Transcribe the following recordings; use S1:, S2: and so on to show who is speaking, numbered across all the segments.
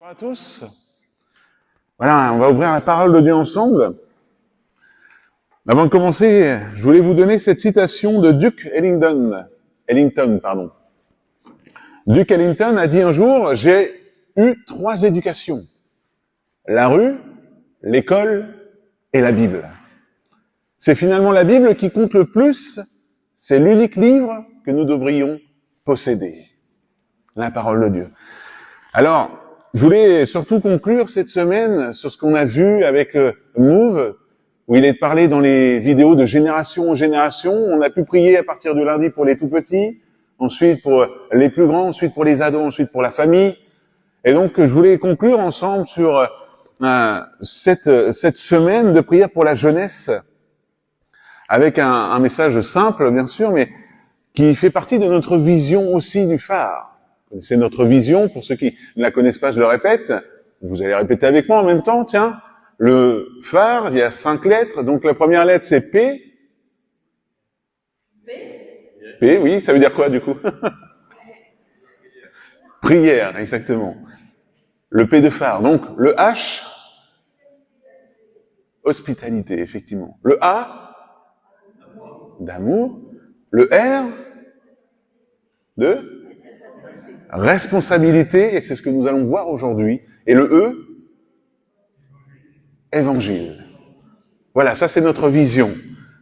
S1: Bonjour à tous. Voilà, on va ouvrir la parole de Dieu ensemble. Avant de commencer, je voulais vous donner cette citation de Duke Ellington. Duke Ellington a dit un jour, j'ai eu 3 éducations. La rue, l'école et la Bible. C'est finalement la Bible qui compte le plus. C'est l'unique livre que nous devrions posséder. La parole de Dieu. Alors, je voulais surtout conclure cette semaine sur ce qu'on a vu avec Move, où il est parlé dans les vidéos de génération en génération. On a pu prier à partir du lundi pour les tout petits, ensuite pour les plus grands, ensuite pour les ados, ensuite pour la famille. Et donc, je voulais conclure ensemble sur cette semaine de prière pour la jeunesse, avec un message simple, bien sûr, mais qui fait partie de notre vision aussi du phare. C'est notre vision, pour ceux qui ne la connaissent pas, je le répète, vous allez répéter avec moi en même temps, tiens, le phare, il y a 5 lettres, donc la première lettre c'est P. P, oui, ça veut dire quoi du coup? Prière, exactement. Le P de phare, donc le H, hospitalité, effectivement. Le A, d'amour. Le R, de responsabilité, et c'est ce que nous allons voir aujourd'hui. Et le E, évangile. Voilà, ça c'est notre vision.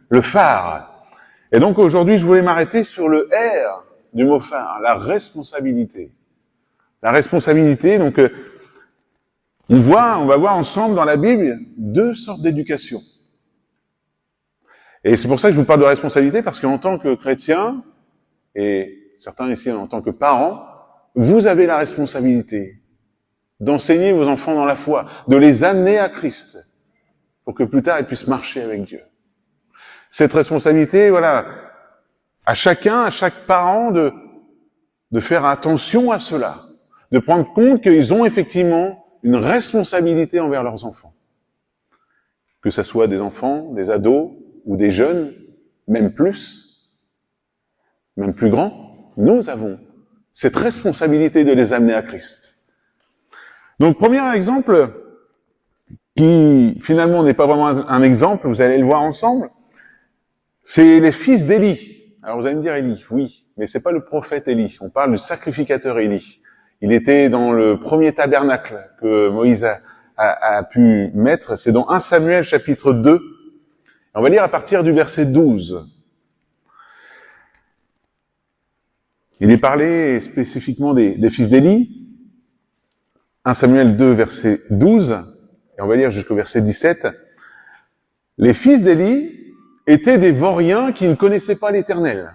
S1: Le phare. Et donc aujourd'hui, je voulais m'arrêter sur le R du mot phare, la responsabilité. La responsabilité, donc on va voir ensemble dans la Bible 2 sortes d'éducation. Et c'est pour ça que je vous parle de responsabilité, parce qu'en tant que chrétien, et certains ici en tant que parents, vous avez la responsabilité d'enseigner vos enfants dans la foi, de les amener à Christ, pour que plus tard ils puissent marcher avec Dieu. Cette responsabilité, voilà, à chaque parent de faire attention à cela, de prendre compte qu'ils ont effectivement une responsabilité envers leurs enfants. Que ce soit des enfants, des ados ou des jeunes, même plus grands, nous avons cette responsabilité de les amener à Christ. Donc, premier exemple, qui finalement n'est pas vraiment un exemple, vous allez le voir ensemble, c'est les fils d'Élie. Alors vous allez me dire Élie, oui, mais c'est pas le prophète Élie, on parle du sacrificateur Élie. Il était dans le premier tabernacle que Moïse a pu mettre, c'est dans 1 Samuel chapitre 2, on va lire à partir du verset 12. Il est parlé spécifiquement des fils d'Élie. 1 Samuel 2, verset 12, et on va lire jusqu'au verset 17. Les fils d'Élie étaient des vauriens qui ne connaissaient pas l'Éternel.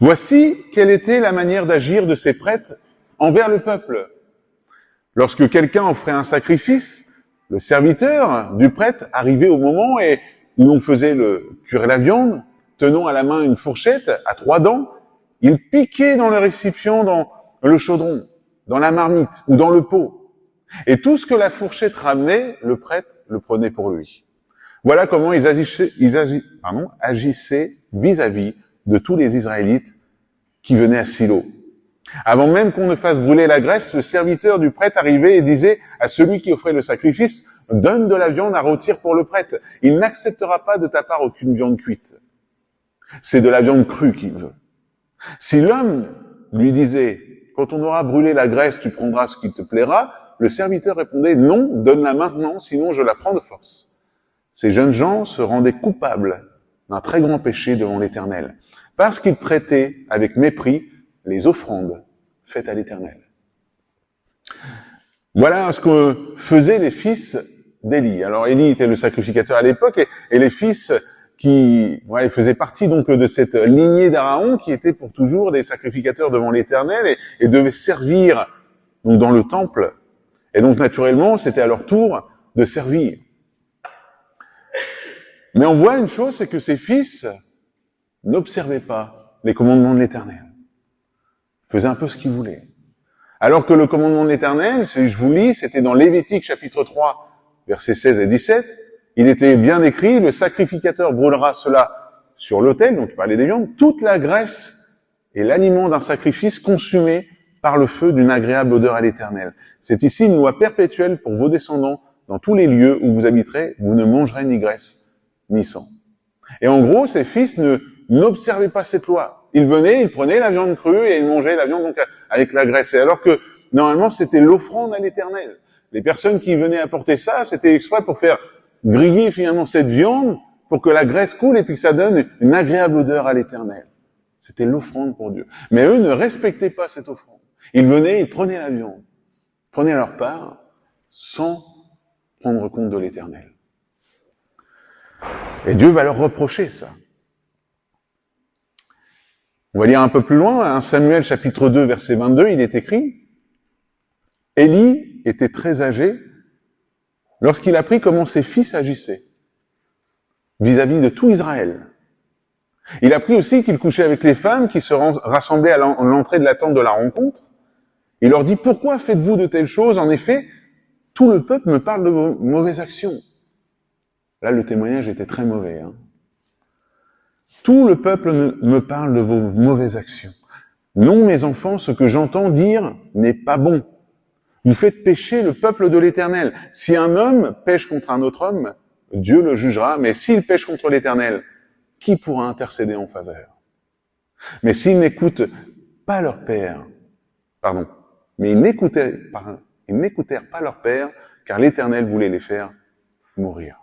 S1: Voici quelle était la manière d'agir de ces prêtres envers le peuple. Lorsque quelqu'un offrait un sacrifice, le serviteur du prêtre arrivait au moment où on faisait cuire la viande, tenant à la main une fourchette à 3 dents. Il piquait dans le récipient, dans le chaudron, dans la marmite ou dans le pot. Et tout ce que la fourchette ramenait, le prêtre le prenait pour lui. Voilà comment ils agissaient vis-à-vis de tous les Israélites qui venaient à Silo. Avant même qu'on ne fasse brûler la graisse, le serviteur du prêtre arrivait et disait à celui qui offrait le sacrifice, « Donne de la viande à rôtir pour le prêtre. Il n'acceptera pas de ta part aucune viande cuite. C'est de la viande crue qu'il veut. » Si l'homme lui disait, quand on aura brûlé la graisse, tu prendras ce qui te plaira, le serviteur répondait, non, donne-la maintenant, sinon je la prends de force. Ces jeunes gens se rendaient coupables d'un très grand péché devant l'Éternel, parce qu'ils traitaient avec mépris les offrandes faites à l'Éternel. Voilà ce que faisaient les fils d'Élie. Alors Élie était le sacrificateur à l'époque, et les fils ils faisaient partie donc de cette lignée d'Aaron qui était pour toujours des sacrificateurs devant l'Éternel et devaient servir donc dans le temple. Et donc naturellement, c'était à leur tour de servir. Mais on voit une chose, c'est que ces fils n'observaient pas les commandements de l'Éternel. Ils faisaient un peu ce qu'ils voulaient. Alors que le commandement de l'Éternel, si je vous lis, c'était dans Lévitique chapitre 3, versets 16 et 17, il était bien écrit, le sacrificateur brûlera cela sur l'autel, donc il parlait des viandes, toute la graisse et l'aliment d'un sacrifice consumé par le feu d'une agréable odeur à l'Éternel. C'est ici une loi perpétuelle pour vos descendants. Dans tous les lieux où vous habiterez, vous ne mangerez ni graisse, ni sang. Et en gros, ces fils n'observaient pas cette loi. Ils venaient, ils prenaient la viande crue et ils mangeaient la viande donc avec la graisse. Et alors que, normalement, c'était l'offrande à l'Éternel. Les personnes qui venaient apporter ça, c'était exprès pour faire griller finalement cette viande pour que la graisse coule et puis que ça donne une agréable odeur à l'Éternel. C'était l'offrande pour Dieu. Mais eux ne respectaient pas cette offrande. Ils venaient, ils prenaient la viande, prenaient leur part, sans prendre compte de l'Éternel. Et Dieu va leur reprocher ça. On va lire un peu plus loin, 1 Samuel chapitre 2, verset 22, il est écrit « Élie était très âgé lorsqu'il apprit comment ses fils agissaient vis-à-vis de tout Israël. Il apprit aussi qu'il couchait avec les femmes qui se rassemblaient à l'entrée de la tente de la rencontre. Il leur dit « Pourquoi faites-vous de telles choses ? En effet, tout le peuple me parle de vos mauvaises actions. » Là, le témoignage était très mauvais. Tout le peuple me parle de vos mauvaises actions. Non, mes enfants, ce que j'entends dire n'est pas bon. Vous faites pécher le peuple de l'Éternel. Si un homme pêche contre un autre homme, Dieu le jugera. Mais s'il pêche contre l'Éternel, qui pourra intercéder en faveur? Mais s'ils n'écoutent pas leur père, mais ils n'écoutèrent pas leur père, car l'Éternel voulait les faire mourir.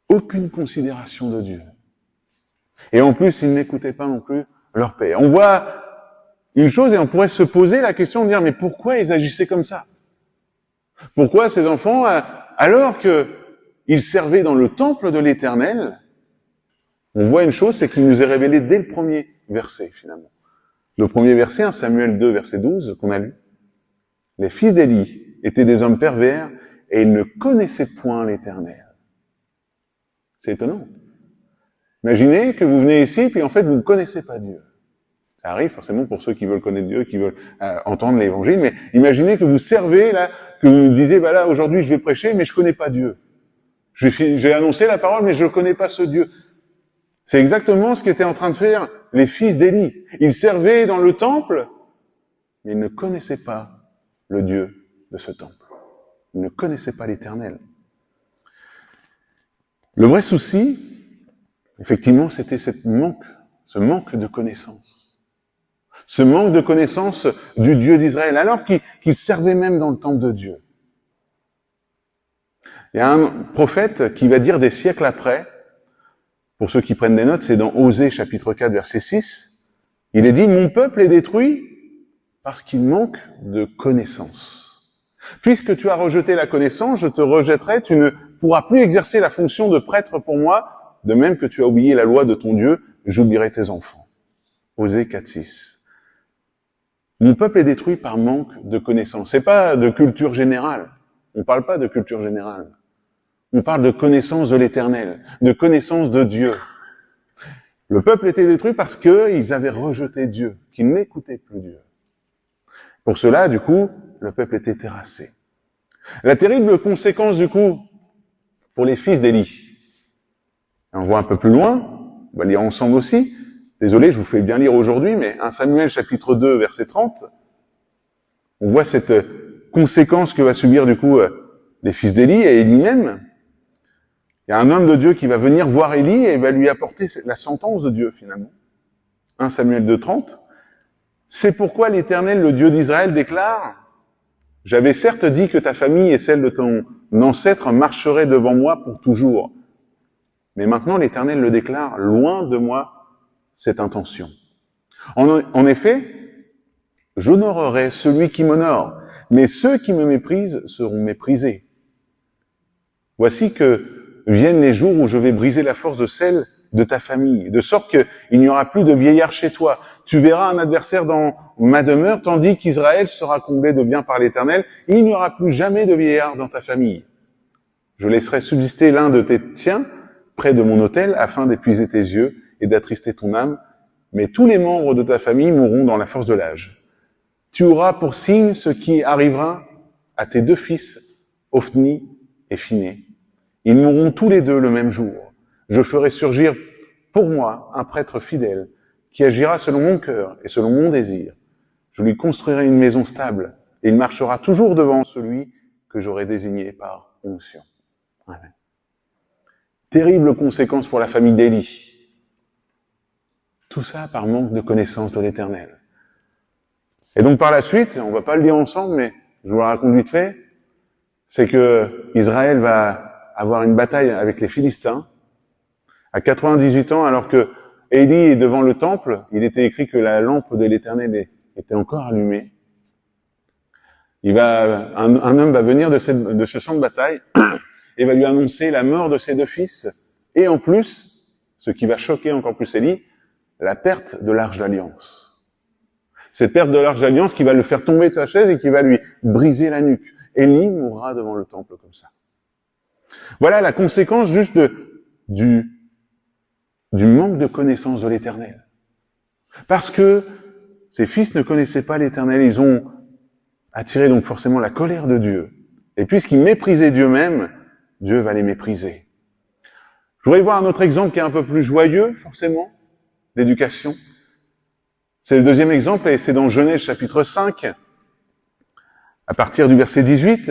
S1: Aucune considération de Dieu. Et en plus, ils n'écoutaient pas non plus leur père. On voit une chose et on pourrait se poser la question de dire, mais pourquoi ils agissaient comme ça? Pourquoi ces enfants, alors qu'ils servaient dans le temple de l'Éternel, on voit une chose, c'est qu'il nous est révélé dès le premier verset, finalement. Le premier verset, 1 Samuel 2, verset 12, qu'on a lu. Les fils d'Élie étaient des hommes pervers et ils ne connaissaient point l'Éternel. C'est étonnant. Imaginez que vous venez ici, puis en fait, vous ne connaissez pas Dieu. Ça arrive forcément pour ceux qui veulent connaître Dieu, qui veulent entendre l'Évangile, mais imaginez que vous servez, là, que vous disiez, là, aujourd'hui, je vais prêcher, mais je connais pas Dieu. Je vais annoncer la parole, mais je ne connais pas ce Dieu. C'est exactement ce qu'étaient en train de faire les fils d'Élie. Ils servaient dans le temple, mais ils ne connaissaient pas le Dieu de ce temple. Ils ne connaissaient pas l'Éternel. Le vrai souci, effectivement, c'était ce manque de connaissance. Ce manque de connaissance du Dieu d'Israël, alors qu'ils servaient même dans le temple de Dieu. Il y a un prophète qui va dire des siècles après, pour ceux qui prennent des notes, c'est dans Osée chapitre 4, verset 6, il est dit « Mon peuple est détruit parce qu'il manque de connaissance. Puisque tu as rejeté la connaissance, je te rejetterai, tu ne pourras plus exercer la fonction de prêtre pour moi, de même que tu as oublié la loi de ton Dieu, j'oublierai tes enfants. » Osée 4, 6. Mon peuple est détruit par manque de connaissance. C'est pas de culture générale. On parle pas de culture générale. On parle de connaissance de l'Éternel, de connaissance de Dieu. Le peuple était détruit parce qu'ils avaient rejeté Dieu, qu'ils n'écoutaient plus Dieu. Pour cela, du coup, le peuple était terrassé. La terrible conséquence, du coup, pour les fils d'Élie. On voit un peu plus loin, on va lire ensemble aussi. Désolé, je vous fais bien lire aujourd'hui, mais 1 Samuel chapitre 2, verset 30, on voit cette conséquence que va subir, du coup, les fils d'Élie et Élie même. Il y a un homme de Dieu qui va venir voir Élie et va lui apporter la sentence de Dieu, finalement. 1 Samuel 2, 30. C'est pourquoi l'Éternel, le Dieu d'Israël, déclare « J'avais certes dit que ta famille et celle de ton ancêtre marcheraient devant moi pour toujours. Mais maintenant, l'Éternel le déclare, loin de moi cette intention. En effet, j'honorerai celui qui m'honore, mais ceux qui me méprisent seront méprisés. Voici que viennent les jours où je vais briser la force de celle de ta famille, de sorte qu'il n'y aura plus de vieillard chez toi. Tu verras un adversaire dans ma demeure, tandis qu'Israël sera comblé de bien par l'Éternel. Il n'y aura plus jamais de vieillard dans ta famille. Je laisserai subsister l'un de tes tiens près de mon autel, afin d'épuiser tes yeux et d'attrister ton âme, mais tous les membres de ta famille mourront dans la force de l'âge. Tu auras pour signe ce qui arrivera à tes deux fils, Ophni et Phiné. Ils mourront tous les deux le même jour. Je ferai surgir pour moi un prêtre fidèle qui agira selon mon cœur et selon mon désir. Je lui construirai une maison stable, et il marchera toujours devant celui que j'aurai désigné par onction. Amen. Terrible conséquence pour la famille d'Élie. Tout ça par manque de connaissance de l'Éternel. Et donc par la suite, on va pas le dire ensemble, mais je vous le raconte vite fait, c'est que Israël va avoir une bataille avec les Philistins à 98 ans, alors que Élie est devant le temple. Il était écrit que la lampe de l'Éternel était encore allumée. Un homme va venir de ce champ de bataille et va lui annoncer la mort de ses 2 fils, et en plus, ce qui va choquer encore plus Élie, la perte de l'Arche d'Alliance. Cette perte de l'Arche d'Alliance qui va le faire tomber de sa chaise et qui va lui briser la nuque. Élie mourra devant le temple comme ça. Voilà la conséquence juste du manque de connaissance de l'Éternel. Parce que ses fils ne connaissaient pas l'Éternel, ils ont attiré donc forcément la colère de Dieu. Et puisqu'ils méprisaient Dieu même, Dieu va les mépriser. Je voudrais voir un autre exemple qui est un peu plus joyeux, forcément, d'éducation. C'est le deuxième exemple, et c'est dans Genèse chapitre 5, à partir du verset 18.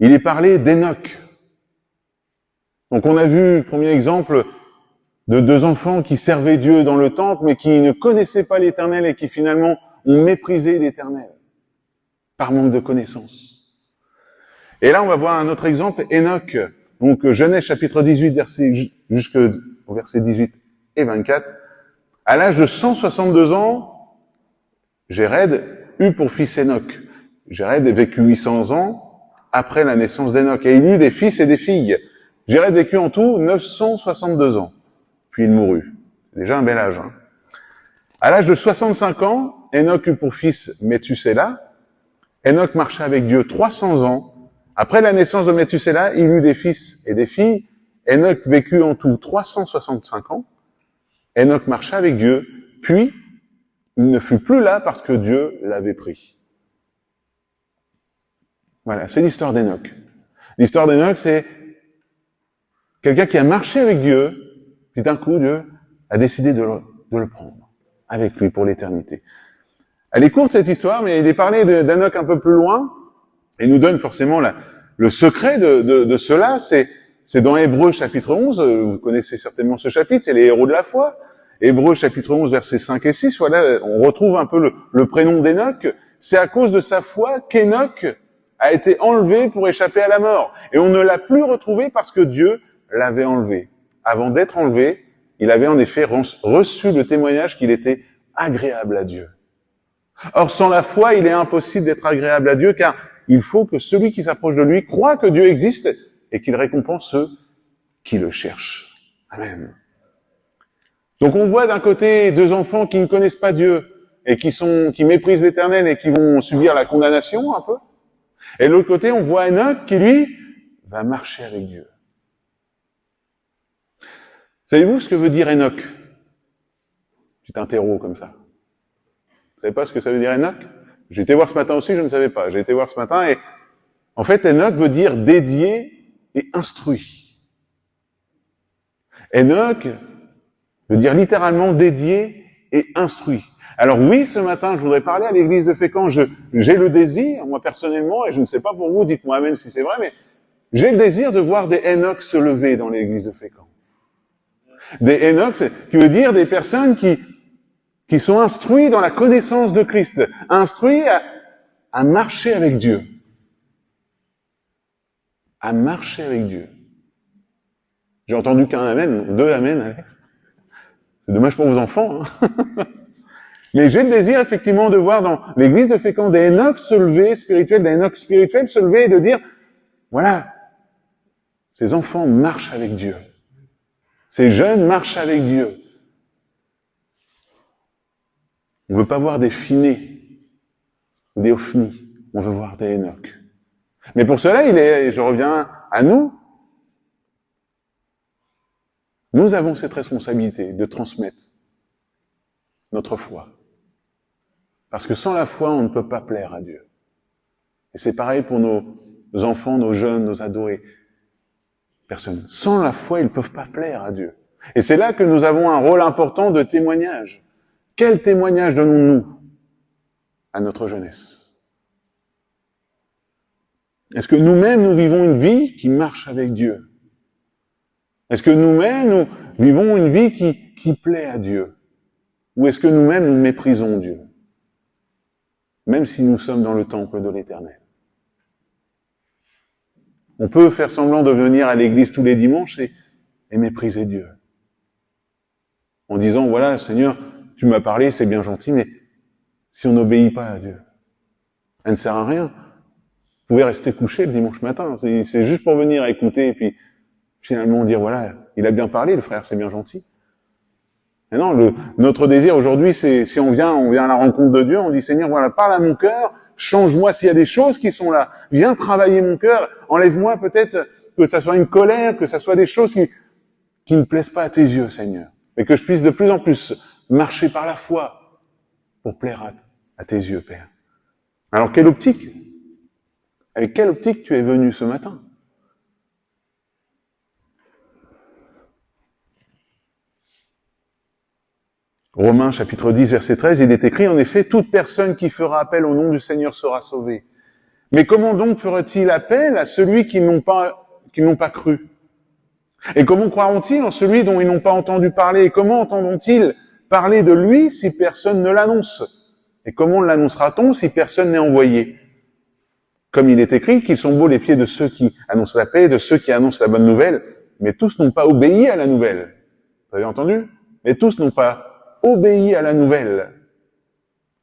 S1: Il est parlé d'Hénoch. Donc on a vu, premier exemple, de 2 enfants qui servaient Dieu dans le temple, mais qui ne connaissaient pas l'Éternel et qui finalement ont méprisé l'Éternel, par manque de connaissance. Et là, on va voir un autre exemple, Hénoch. Donc Genèse chapitre 18, jusqu'au verset 18 et 24. À l'âge de 162 ans, Jéred eut pour fils Hénoch. Jéred vécut 800 ans après la naissance d'Hénoch, et il eut des fils et des filles. Jéred vécut en tout 962 ans, puis il mourut. C'est déjà un bel âge. Hein. À l'âge de 65 ans, Hénoch eut pour fils Méthusélah. Hénoch marcha avec Dieu 300 ans. Après la naissance de Méthusélah, il eut des fils et des filles. Hénoch vécut en tout 365 ans. Hénoch marcha avec Dieu, puis il ne fut plus là parce que Dieu l'avait pris. Voilà, c'est l'histoire d'Hénoch. L'histoire d'Hénoch, c'est quelqu'un qui a marché avec Dieu, puis d'un coup, Dieu a décidé de le prendre avec lui pour l'éternité. Elle est courte, cette histoire, mais il est parlé d'Hénoch un peu plus loin, et nous donne forcément le secret de cela. C'est dans Hébreux chapitre 11, vous connaissez certainement ce chapitre, c'est les héros de la foi. Hébreux chapitre 11, versets 5 et 6, voilà, on retrouve un peu le prénom d'Hénoch. C'est à cause de sa foi qu'Hénoch a été enlevé pour échapper à la mort. Et on ne l'a plus retrouvé parce que Dieu l'avait enlevé. Avant d'être enlevé, il avait en effet reçu le témoignage qu'il était agréable à Dieu. Or, sans la foi, il est impossible d'être agréable à Dieu, car il faut que celui qui s'approche de lui croit que Dieu existe et qu'il récompense ceux qui le cherchent. Amen. Donc on voit d'un côté 2 enfants qui ne connaissent pas Dieu et qui méprisent l'Éternel et qui vont subir la condamnation un peu. Et de l'autre côté, on voit Hénoch qui, lui, va marcher avec Dieu. Savez-vous ce que veut dire Hénoch? Petit interro comme ça. Vous savez pas ce que ça veut dire Hénoch? J'ai été voir ce matin aussi, je ne savais pas. J'ai été voir ce matin et en fait, Hénoch veut dire dédié et instruit. Hénoch veut dire littéralement dédié et instruit. Alors oui, ce matin, je voudrais parler à l'église de Fécamp. J'ai le désir, moi personnellement, et je ne sais pas pour vous, dites-moi amen si c'est vrai, mais j'ai le désir de voir des Hénoch se lever dans l'église de Fécamp. Des Hénoch, qui veut dire des personnes qui sont instruits dans la connaissance de Christ, instruits à marcher avec Dieu. À marcher avec Dieu. J'ai entendu qu'un amen, 2 amen, allez. C'est dommage pour vos enfants, hein. Mais j'ai le désir, effectivement, de voir dans l'église de Fécamp des Hénoch se lever, des Hénoch spirituels se lever et de dire, voilà, ces enfants marchent avec Dieu. Ces jeunes marchent avec Dieu. On ne veut pas voir des Finés, ou des Ophni. On veut voir des Hénoch. Mais pour cela, je reviens à nous. Nous avons cette responsabilité de transmettre notre foi. Parce que sans la foi, on ne peut pas plaire à Dieu. Et c'est pareil pour nos enfants, nos jeunes, nos adorés. Personne. Sans la foi, ils ne peuvent pas plaire à Dieu. Et c'est là que nous avons un rôle important de témoignage. Quel témoignage donnons-nous? à notre jeunesse? Est-ce que nous-mêmes, nous vivons une vie qui marche avec Dieu? Est-ce que nous-mêmes, nous vivons une vie qui plaît à Dieu? Ou est-ce que nous-mêmes, nous méprisons Dieu? Même si nous sommes dans le temple de l'Éternel. On peut faire semblant de venir à l'église tous les dimanches et mépriser Dieu. En disant, voilà, Seigneur, tu m'as parlé, c'est bien gentil, mais si on n'obéit pas à Dieu, elle ne sert à rien. Vous pouvez rester couché le dimanche matin. C'est juste pour venir écouter et puis finalement dire, voilà, il a bien parlé, le frère, c'est bien gentil. Mais non, notre désir aujourd'hui, c'est si on vient à la rencontre de Dieu, on dit, Seigneur, voilà, parle à mon cœur, change-moi s'il y a des choses qui sont là. Viens travailler mon cœur, enlève-moi peut-être que ça soit une colère, que ça soit des choses qui ne plaisent pas à tes yeux, Seigneur. Mais que je puisse de plus en plus marcher par la foi pour plaire à tes yeux, Père. Alors, avec quelle optique tu es venu ce matin? Romains chapitre 10, verset 13, il est écrit, en effet, toute personne qui fera appel au nom du Seigneur sera sauvée. Mais comment donc fera-t-il appel à celui qui n'ont pas cru? Et comment croiront-ils en celui dont ils n'ont pas entendu parler? Et comment entendront-ils parler de lui si personne ne l'annonce? Et comment l'annoncera-t-on si personne n'est envoyé? Comme il est écrit, qu'ils sont beaux les pieds de ceux qui annoncent la paix, de ceux qui annoncent la bonne nouvelle, mais tous n'ont pas obéi à la nouvelle. Vous avez entendu? Mais tous n'ont pas obéi à la nouvelle.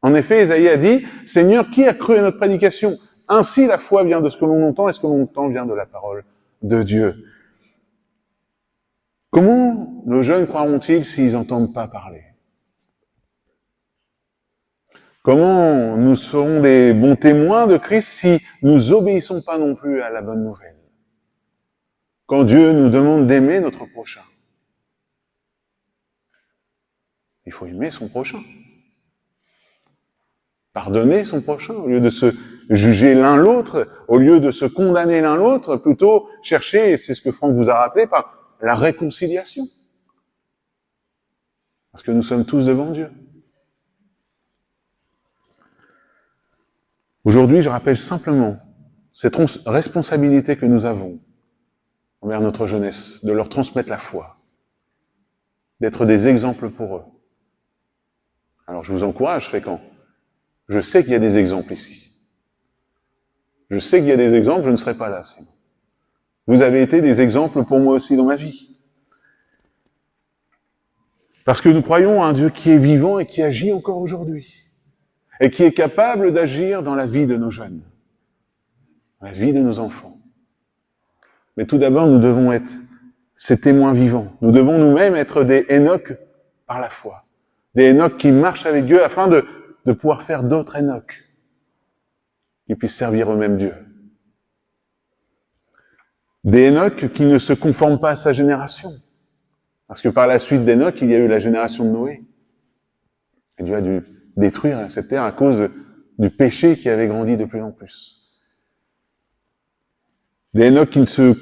S1: En effet, Ésaïe a dit, Seigneur, qui a cru à notre prédication? Ainsi la foi vient de ce que l'on entend, et ce que l'on entend vient de la parole de Dieu. Comment nos jeunes croiront-ils s'ils n'entendent pas parler? Comment nous serons des bons témoins de Christ si nous obéissons pas non plus à la bonne nouvelle? Quand Dieu nous demande d'aimer notre prochain, il faut aimer son prochain. Pardonner son prochain, au lieu de se juger l'un l'autre, au lieu de se condamner l'un l'autre, plutôt chercher, et c'est ce que Franck vous a rappelé, par la réconciliation. Parce que nous sommes tous devant Dieu. Aujourd'hui, je rappelle simplement cette responsabilité que nous avons envers notre jeunesse, de leur transmettre la foi, d'être des exemples pour eux. Alors je vous encourage, fréquent. Je sais qu'il y a des exemples ici. Je sais qu'il y a des exemples, je ne serai pas là sinon. Vous avez été des exemples pour moi aussi dans ma vie. Parce que nous croyons à un Dieu qui est vivant et qui agit encore aujourd'hui. Et qui est capable d'agir dans la vie de nos jeunes, dans la vie de nos enfants. Mais tout d'abord, nous devons être ces témoins vivants. Nous devons nous-mêmes être des Hénoch par la foi. Des Hénoch qui marchent avec Dieu afin de pouvoir faire d'autres Hénoch qui puissent servir eux-mêmes Dieu. Des Hénoch qui ne se conforment pas à sa génération. Parce que par la suite d'Hénoch, il y a eu la génération de Noé. Et Dieu a dû détruire cette terre à cause du péché qui avait grandi de plus en plus. Des Hénoch qui ne se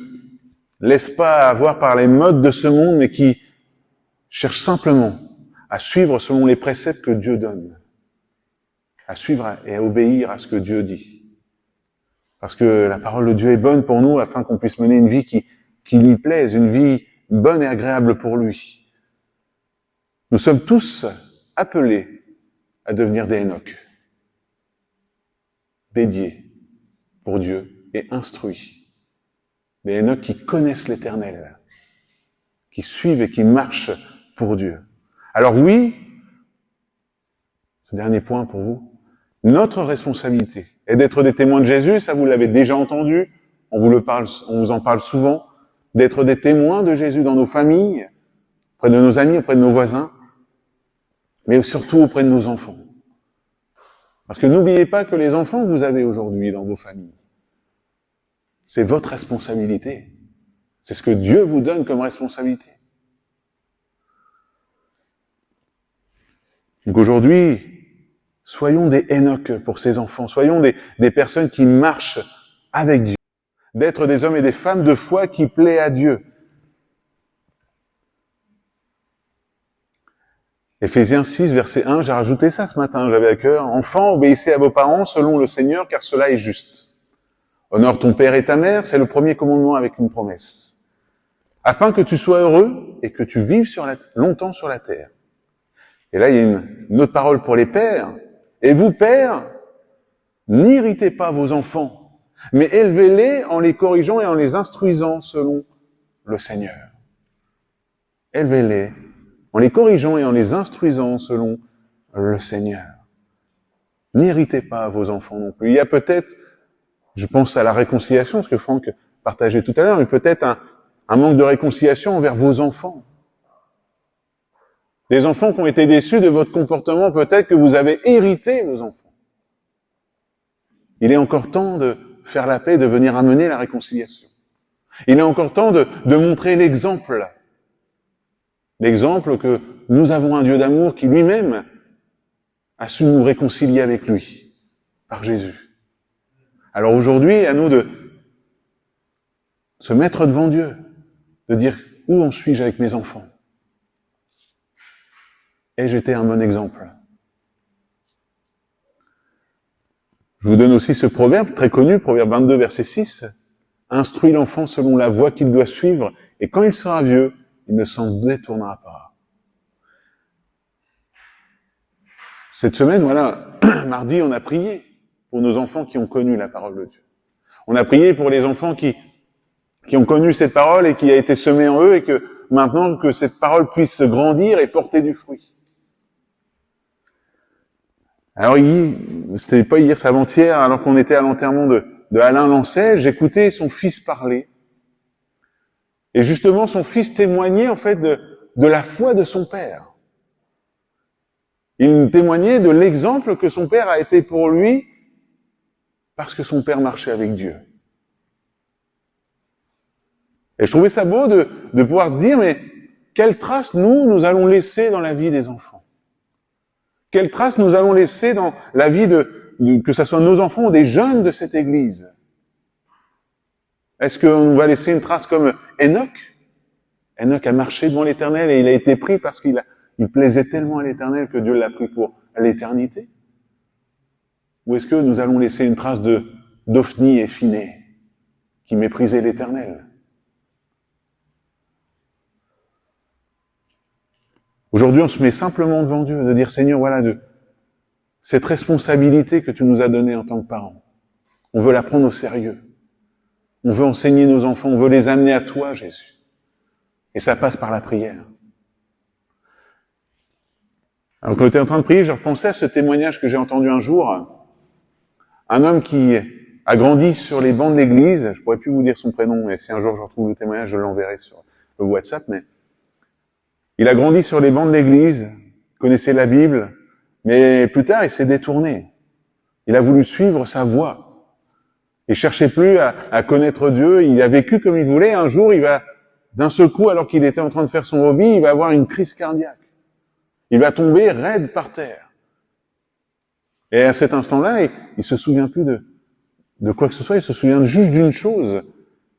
S1: laissent pas avoir par les modes de ce monde, mais qui cherchent simplement à suivre selon les préceptes que Dieu donne. À suivre et à obéir à ce que Dieu dit. Parce que la parole de Dieu est bonne pour nous afin qu'on puisse mener une vie qui lui plaise, une vie bonne et agréable pour lui. Nous sommes tous appelés à devenir des Hénoch, dédiés pour Dieu et instruits. Des Hénoch qui connaissent l'Éternel, qui suivent et qui marchent pour Dieu. Alors oui, ce dernier point pour vous, notre responsabilité est d'être des témoins de Jésus, ça vous l'avez déjà entendu, on vous en parle souvent, d'être des témoins de Jésus dans nos familles, auprès de nos amis, auprès de nos voisins, mais surtout auprès de nos enfants. Parce que n'oubliez pas que les enfants que vous avez aujourd'hui dans vos familles, c'est votre responsabilité. C'est ce que Dieu vous donne comme responsabilité. Donc aujourd'hui, soyons des Hénoch pour ces enfants, soyons des personnes qui marchent avec Dieu, d'être des hommes et des femmes de foi qui plaît à Dieu. Éphésiens 6, verset 1, j'ai rajouté ça ce matin, j'avais à cœur. Enfants, obéissez à vos parents selon le Seigneur, car cela est juste. Honore ton père et ta mère, c'est le premier commandement avec une promesse. Afin que tu sois heureux et que tu vives longtemps sur la terre. Et là, il y a une autre parole pour les pères. Et vous, pères, n'irritez pas vos enfants, mais élevez-les en les corrigeant et en les instruisant selon le Seigneur. Élevez-les en les corrigeant et en les instruisant selon le Seigneur. N'irritez pas vos enfants non plus. Il y a peut-être, je pense à la réconciliation, ce que Franck partageait tout à l'heure, mais peut-être un manque de réconciliation envers vos enfants. Des enfants qui ont été déçus de votre comportement, peut-être que vous avez irrité vos enfants. Il est encore temps de faire la paix, de venir amener la réconciliation. Il est encore temps de montrer l'exemple. L'exemple que nous avons un Dieu d'amour qui lui-même a su nous réconcilier avec lui, par Jésus. Alors aujourd'hui, à nous de se mettre devant Dieu, de dire où en suis-je avec mes enfants. Et j'étais un bon exemple. Je vous donne aussi ce proverbe très connu, proverbe 22, verset 6. Instruis l'enfant selon la voie qu'il doit suivre, et quand il sera vieux, il ne s'en détournera pas. Cette semaine, voilà, mardi, on a prié pour nos enfants qui ont connu la parole de Dieu. On a prié pour les enfants qui ont connu cette parole et qui a été semée en eux, et que maintenant que cette parole puisse grandir et porter du fruit. Alors, c'était pas hier, c'est avant-hier, alors qu'on était à l'enterrement de Alain Lancet, j'écoutais son fils parler. Et justement, son fils témoignait, en fait, de la foi de son père. Il témoignait de l'exemple que son père a été pour lui, parce que son père marchait avec Dieu. Et je trouvais ça beau de pouvoir se dire, mais quelle trace nous allons laisser dans la vie des enfants? Quelle trace nous allons laisser dans la vie que ce soit nos enfants ou des jeunes de cette Église? Est-ce qu'on va laisser une trace comme Enoch? Enoch a marché devant l'Éternel et il a été pris parce qu'il plaisait tellement à l'Éternel que Dieu l'a pris pour l'éternité? Ou est-ce que nous allons laisser une trace d'Ophni et Phiné qui méprisaient l'Éternel? Aujourd'hui, on se met simplement devant Dieu, de dire, Seigneur, voilà, cette responsabilité que tu nous as donnée en tant que parents. On veut la prendre au sérieux. On veut enseigner nos enfants, on veut les amener à toi, Jésus. Et ça passe par la prière. Alors, quand j'étais en train de prier, je repensais à ce témoignage que j'ai entendu un jour. Un homme qui a grandi sur les bancs de l'église, je pourrais plus vous dire son prénom, mais si un jour je retrouve le témoignage, je l'enverrai sur le WhatsApp, mais il a grandi sur les bancs de l'église, connaissait la Bible, mais plus tard, il s'est détourné. Il a voulu suivre sa voie. Il cherchait plus à connaître Dieu, il a vécu comme il voulait. Un jour, d'un seul coup, alors qu'il était en train de faire son hobby, il va avoir une crise cardiaque. Il va tomber raide par terre. Et à cet instant-là, il se souvient plus de quoi que ce soit, il se souvient juste d'une chose.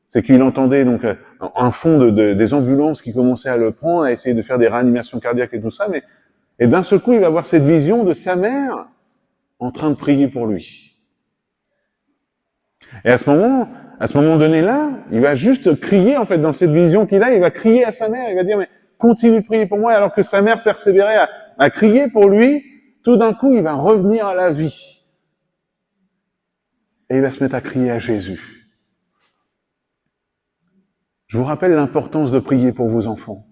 S1: C'est qu'il entendait donc un fond des ambulances qui commençaient à le prendre, à essayer de faire des réanimations cardiaques et tout ça, et d'un seul coup, il va avoir cette vision de sa mère en train de prier pour lui. Et à ce moment donné-là, il va juste crier, en fait, dans cette vision qu'il a, il va crier à sa mère, il va dire, mais continue de prier pour moi, alors que sa mère persévérait à crier pour lui, tout d'un coup, il va revenir à la vie. Et il va se mettre à crier à Jésus. Je vous rappelle l'importance de prier pour vos enfants,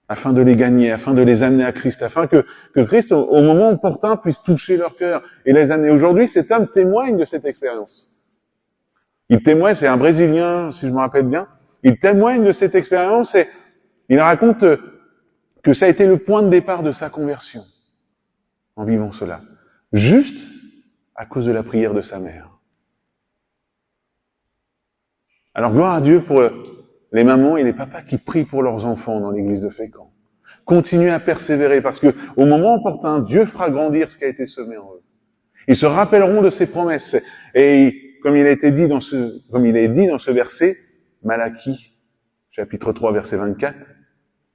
S1: afin de les gagner, afin de les amener à Christ, afin que Christ, au moment opportun, puisse toucher leur cœur et les amener. Aujourd'hui, cet homme témoigne de cette expérience. Il témoigne, c'est un Brésilien, si je me rappelle bien, il témoigne de cette expérience et il raconte que ça a été le point de départ de sa conversion, en vivant cela, juste à cause de la prière de sa mère. Alors, gloire à Dieu pour les mamans et les papas qui prient pour leurs enfants dans l'église de Fécamp. Continuez à persévérer parce que au moment opportun, Dieu fera grandir ce qui a été semé en eux. Ils se rappelleront de ses promesses. Et comme il est dit dans ce verset, Malachie, chapitre 3, verset 24,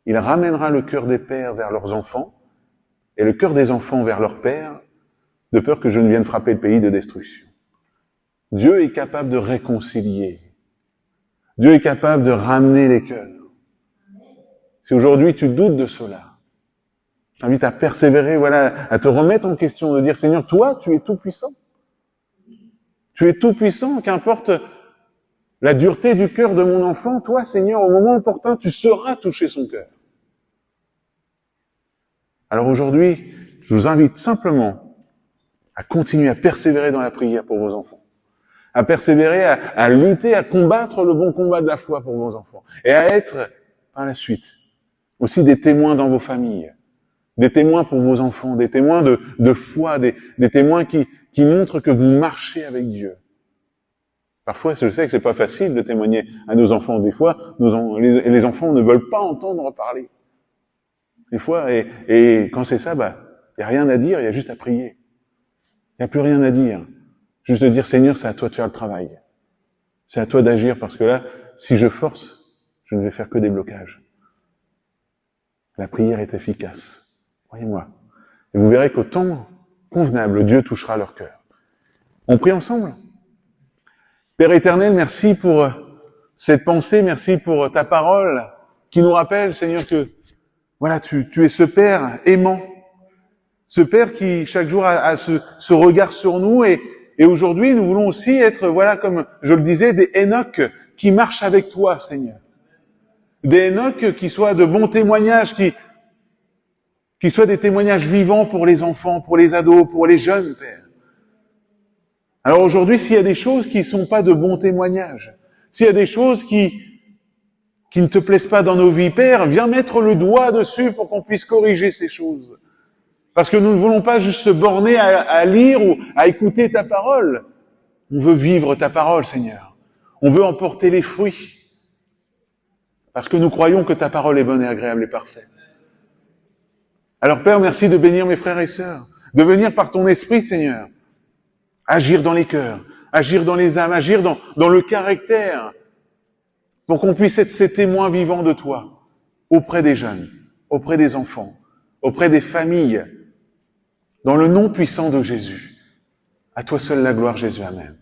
S1: il ramènera le cœur des pères vers leurs enfants et le cœur des enfants vers leurs pères, de peur que je ne vienne frapper le pays de destruction. Dieu est capable de réconcilier. Dieu est capable de ramener les cœurs. Si aujourd'hui tu doutes de cela, je t'invite à persévérer, voilà, à te remettre en question, de dire, Seigneur, toi, tu es tout puissant. Tu es tout puissant, qu'importe la dureté du cœur de mon enfant, toi, Seigneur, au moment opportun, tu sauras toucher son cœur. Alors aujourd'hui, je vous invite simplement à continuer à persévérer dans la prière pour vos enfants, à persévérer, à lutter, à combattre le bon combat de la foi pour vos enfants, et à être, par la suite, aussi des témoins dans vos familles, des témoins pour vos enfants, des témoins de foi, des témoins qui montrent que vous marchez avec Dieu. Parfois, je sais que c'est pas facile de témoigner à nos enfants. Des fois, les enfants ne veulent pas entendre parler. Des fois, et quand c'est ça, y a rien à dire, il y a juste à prier. Il n'y a plus rien à dire. Juste de dire, Seigneur, c'est à toi de faire le travail. C'est à toi d'agir, parce que là, si je force, je ne vais faire que des blocages. La prière est efficace. Croyez-moi. Et vous verrez qu'au temps convenable, Dieu touchera leur cœur. On prie ensemble? Père éternel, merci pour cette pensée, merci pour ta parole qui nous rappelle, Seigneur, que voilà, tu es ce Père aimant, ce Père qui chaque jour a ce regard sur nous, et aujourd'hui nous voulons aussi être, voilà, comme je le disais, des Enoch qui marchent avec toi, Seigneur. Des Enoch qui soient de bons témoignages, qui soient des témoignages vivants pour les enfants, pour les ados, pour les jeunes, Père. Alors aujourd'hui, s'il y a des choses qui ne sont pas de bons témoignages, s'il y a des choses qui ne te plaisent pas dans nos vies, Père, viens mettre le doigt dessus pour qu'on puisse corriger ces choses. Parce que nous ne voulons pas juste se borner à lire ou à écouter ta parole. On veut vivre ta parole, Seigneur. On veut en porter les fruits. Parce que nous croyons que ta parole est bonne et agréable et parfaite. Alors Père, merci de bénir mes frères et sœurs, de venir par ton esprit, Seigneur, agir dans les cœurs, agir dans les âmes, agir dans le caractère, pour qu'on puisse être ces témoins vivants de toi, auprès des jeunes, auprès des enfants, auprès des familles, dans le nom puissant de Jésus. À toi seul la gloire, Jésus. Amen.